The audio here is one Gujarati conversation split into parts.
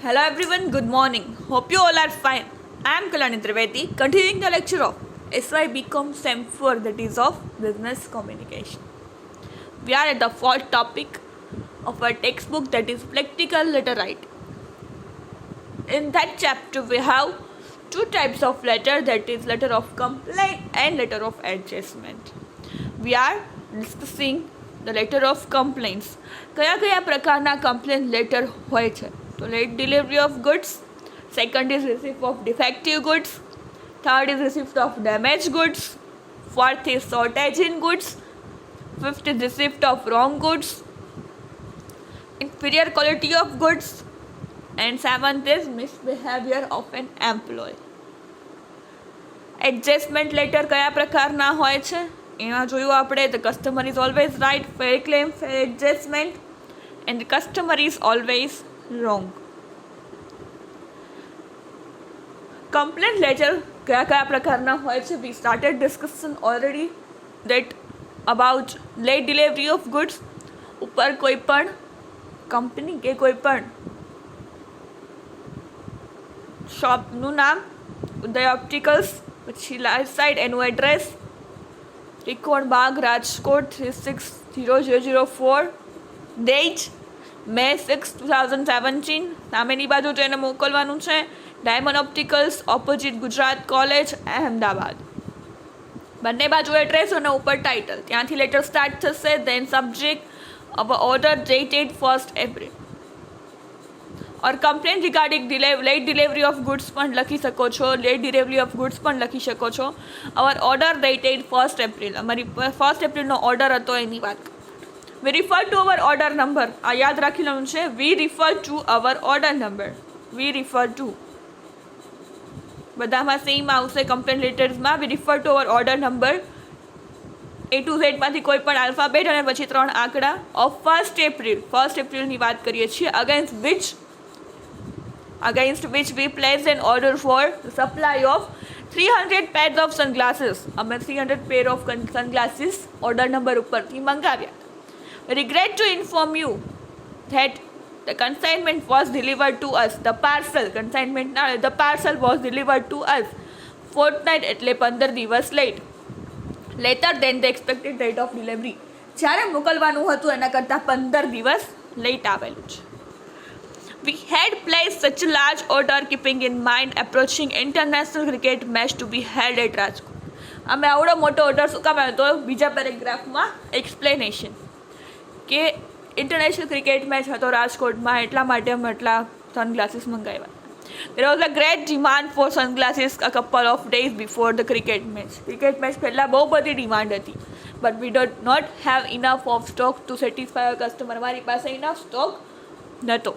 Hello everyone, good morning. Hope you all are fine. I am Kalani Trivedi, continuing the lecture of SY BCom SEM 4, that is of Business Communication. We are at the fourth topic of our textbook, that is Practical Letter Writing. In that chapter we have two types of letter, that is letter of complaint and letter of adjustment. We are discussing the letter of complaints. કયા કયા પ્રકારના કમ્પ્લેન લેટર હોય છે? તો late delivery of goods, second is receipt of defective goods, third is receipt of damage goods, fourth is shortage in goods, fifth is receipt of wrong goods, inferior quality of goods, and seventh is misbehavior of an employee. Adjustment letter કયા પ્રકારના હોય છે એમાં જોયું આપણે. The customer is always right, fair claim, fair adjustment, and the customer is always wrong. Complaint letter કયા કયા પ્રકારના હોય છે? We started discussion already that about late delivery of goods. ઉપર કોઈ પણ કંપની કે કોઈ પણ શોપનું નામ, ઉદય ઓપ્ટિકલ્સ, પછી લાસ્ટ સાઇડ એનું એડ્રેસ, ત્રિકોણ બાગ, રાજકોટ 360004, ડેટ મે 6, 2017. સામેની બાજુ જઈને મોકલવાનું છે. Diamond opticals, opposite Gujarat college, Ahmedabad. બંને બાજુ એડ્રેસ અને ઉપર ટાઇટલ. ત્યાંથી લેટર સ્ટાર્ટ થશે. Then subject of order dated 1st April. और complain regarding late delivery of goods पण लखी सको छो. लेट डिलीवरी ऑफ गुड्स पण लखी શકો છો. Our order dated 1st April. અમારી 1st એપ્રિલનો ઓર્ડર હતો એની વાત. We refer to our order number. આ યાદ રાખી લેવાનું છે. We refer to our order number. We refer to બધામાં સેમ આવશે. કમ્પ્લેન લેટર્સમાં we refer to our order number A to Z માંથી કોઈ પણ આલ્ફાબેટ અને પછી 3 આંકડા ઓફ 1st એપ્રિલની વાત કરીએ છીએ. against which we placed an order for the supply of 300 pairs of sunglasses. અમે 300 pair of sunglasses order number ઉપરથી મંગાવ્યા. regret to inform you that the consignment was delivered to us. the parcel was delivered to us fortnight એટલે 15 દિવસ late. Letter than the expected date of delivery. જ્યારે મોકલવાનું હતું એના કરતાં 15 દિવસ લેટ આવેલું છે. We had placed such large order keeping in mind approaching international cricket match to be held at Rajkot. અમે આવડો મોટો ઓર્ડર શું કામ આવ્યો? તો બીજા પેરેગ્રાફમાં એક્સપ્લેનેશન કે ઇન્ટરનેશનલ ક્રિકેટ મેચ હતો રાજકોટમાં, એટલા માટે અમે એટલા સનગ્લાસીસ મંગાવ્યા. There was a great demand for sunglasses a couple of days before the cricket match. Cricket match પહેલાં બહુ બધી ડિમાન્ડ હતી. But we did not have enough of stock to satisfy our customer. અમારી પાસે enough stock નહોતો.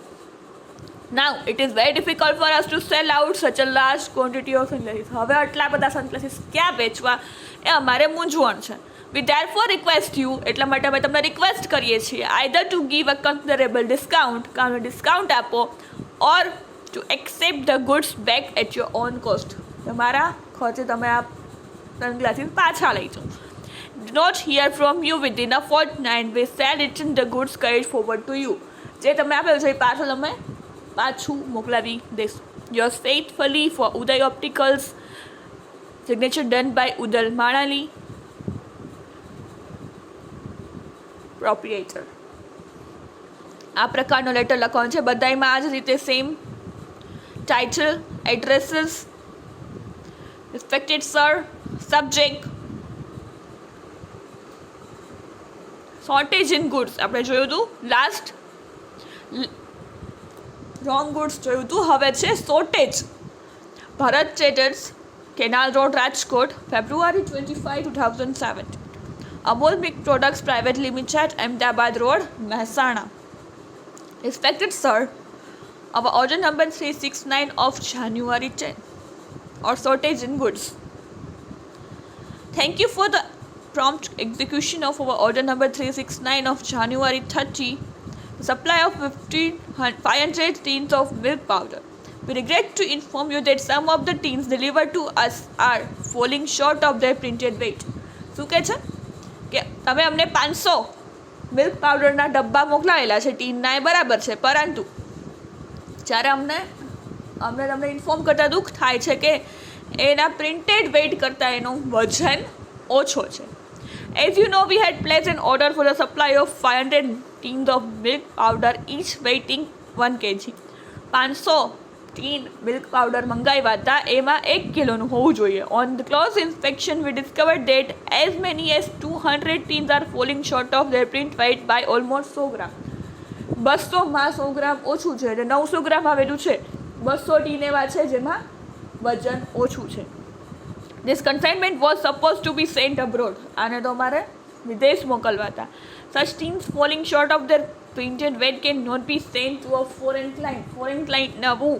Now it is very difficult for us to sell out such a large quantity of sunglasses. હવે આટલા બધા સનગ્લાસીસ ક્યાં વેચવા એ અમારે મૂંઝવણ છે. We therefore request you, એટલા માટે અમે તમને રિક્વેસ્ટ કરીએ છીએ, either to give a considerable discount, કારણે ડિસ્કાઉન્ટ આપો, or to accept the goods back at your own cost. તમારા ખર્ચે તમે આ સનગ્લાસીસ પાછા લઈ જાઓ. Do not hear from you within a fortnight. We shall return the goods carried forward to you. જે તમે આપેલું છે એ પાછળ અમે પાછું મોકલાવી દઈશું. Yours faithfully for Uday opticals. Signature done by Udal Manali, proprietor. આ પ્રકારનો લેટર લખવાનો છે. બધામાં આ જ રીતે same title, addresses, respected sir, subject, shortage in goods આપણે જોયું હતું લાસ્ટ. રોંગ ગુડ્સ જોયું હતું. હવે છે shortage. Bharat traders, canal road, Rajkot, February 25, 2017. Amol milk products private limited, Ahmedabad road, Mehsana. Respected sir, our order number 369 of January 10 or shortage in goods. Thank you for the prompt execution of our order number 369 of January 30, the supply of 500 tins of milk powder. We regret to inform you that some of the tins delivered to us are falling short of their printed weight. શું કહે છે કે તમે અમને 500 મિલ્ક પાવડરના ડબ્બા મોકલાવેલા છે, ટીનના એ બરાબર છે, પરંતુ જ્યારે અમને તમને ઇન્ફોર્મ કરતાં દુઃખ થાય છે કે એના પ્રિન્ટેડ વેઇટ કરતાં એનો વજન ઓછો છે. As you know, we had placed an order for the supply of 500 tins of milk powder, each weighing 1 kg. 500 tin milk powder મંગાવ્યા હતા, એમાં 1 કિલોનું હોવું જોઈએ. On the close inspection, we discovered that as many as 200 tins are falling short of their print weight by almost 100 ગ્રામ. 200માં 100 ગ્રામ ઓછું છે, એટલે 900 ગ્રામ આવેલું છે. 200 ટીન એવા છે જેમાં વજન ઓછું છે. This consignment was supposed to be sent abroad. આને તો અમારે વિદેશ મોકલવા હતા. Such teams falling short of their printed weight can not be sent to a foreign client. Foreign client નવું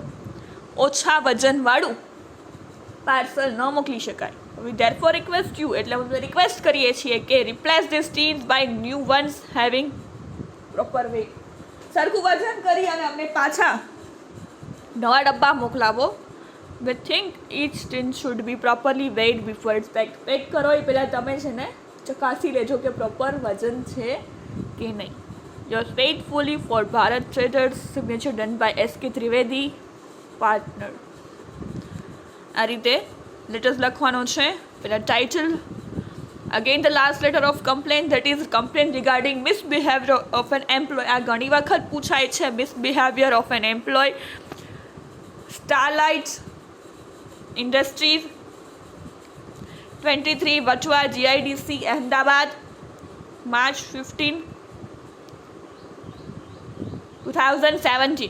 ઓછા વજનવાળું પાર્સલ ન મોકલી શકાય. We therefore request you, એટલે અમે રિક્વેસ્ટ કરીએ છીએ કે replace these teams by new ones having proper weight. સરખું વજન કરી અને અમને પાછા નવા ડબ્બા મોકલાવો. We think each tin should be properly weighed before it's packed. Pack કરો એ પહેલાં તમે છે ને ચકાસી લેજો કે પ્રોપર વજન છે કે નહીં. Yours faithfully for Bharat Traders, signature done by S.K. Trivedi, partner. આ રીતે લેટર્સ લખવાનો છે. પહેલાં title, again the last letter of complaint, that is complaint regarding misbehavior of an employee. આ ઘણી વખત પૂછાય છે, misbehavior of an employee. Starlight Industries, 23 Vatwa GIDC, Ahmedabad, March 15, 2017.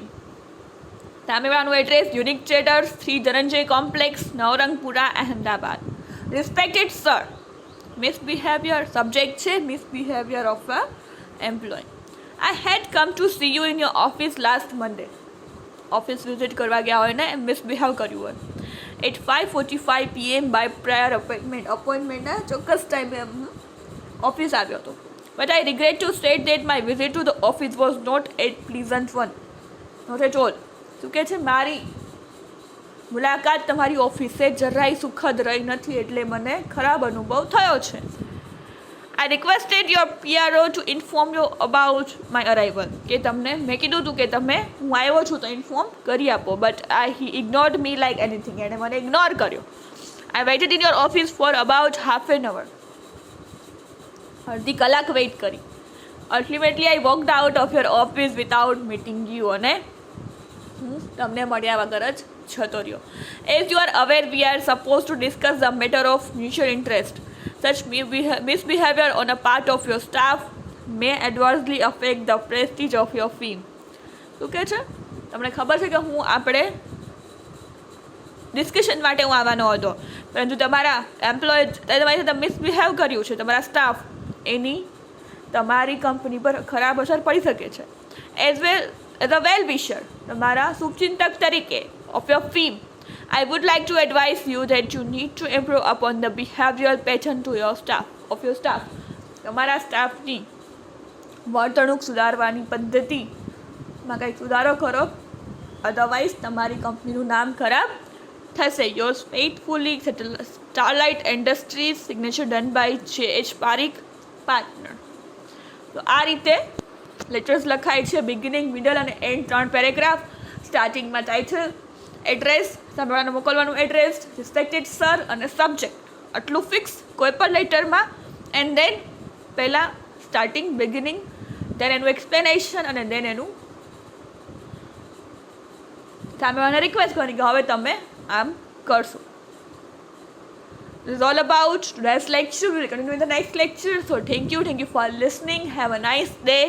સામેવાનું address unique traders, 3 Dhananjay complex, Navrangpura, Ahmedabad. Respected sir, misbehaviour subject છે, misbehaviour of a employee. I had come to see you in your office last Monday. Office visit કરવા ગયા હોય ને મિસબિહેવ કર્યું હોય. At 5:45 PM by prior appointment. અપોઇન્ટમેન્ટના ચોક્કસ ટાઈમે ઓફિસ આવ્યો હતો. But I regret to state that my visit to the office was not a pleasant one. Not at all. શું કહે છે, મારી મુલાકાત તમારી ઓફિસે જરાય સુખદ રહી નથી, એટલે મને ખરાબ અનુભવ થયો છે. I requested your PRO to inform you about my arrival. કે તમને મેં કીધું હતું કે તમે હું આવ્યો છું તો ઇન્ફોર્મ કરી આપો. But he ignored me like anything. એણે મને ઇગ્નોર કર્યો. I waited in your office for about half an hour. અડધી કલાક વેઇટ કરી. Ultimately I walked out of your office without meeting you. અને હું તમને મળ્યા વગર જ જતો રહ્યો. As you are aware, we are supposed to discuss the matter of mutual interest. Such misbehavior on a part of your staff may adversely affect the prestige of your firm. શું કહે છે, તમને ખબર છે કે હું આપણે ડિસ્કશન માટે હું આવવાનો હતો, પરંતુ તમારા એમ્પ્લોય તમારી સાથે મિસબિહેવ કર્યું છે, તમારા સ્ટાફ, એની તમારી કંપની પર ખરાબ અસર પડી શકે છે. એઝ અ વેલ વિશર, તમારા શુભચિંતક તરીકે of your firm, I would like to advise you that you need to improve upon the behavioral pattern to your staff. તમારા સ્ટાફની વર્તણૂક સુધારવાની પદ્ધતિમાં કંઈક સુધારો કરો, અધરવાઇઝ તમારી કંપનીનું નામ ખરાબ થશે. Yours faithfully, Starlight Industries, signature done by J.H. Parikh, partner. તો આ રીતે લેટર્સ લખાય છે. બિગિનિંગ, મિડલ અને એન્ડ 3 પેરેગ્રાફ. સ્ટાર્ટિંગમાં ટાઇટલ, એડ્રેસ, સાંભળવાનું મોકલવાનું એડ્રેસ, રિસ્પેક્ટેડ સર અને સબ્જેક્ટ, આટલું ફિક્સ કોઈ પણ લેટરમાં. એન્ડ દેન પહેલાં સ્ટાર્ટિંગ, બિગિનિંગ, દેન એનું એક્સપ્લેનેશન અને દેન એનું સામેવાળાને રિક્વેસ્ટ કરવાની કે હવે તમે આમ કરશો. This is all about today's lecture. We will continue in the next lecture. So thank you for listening. Have a nice day.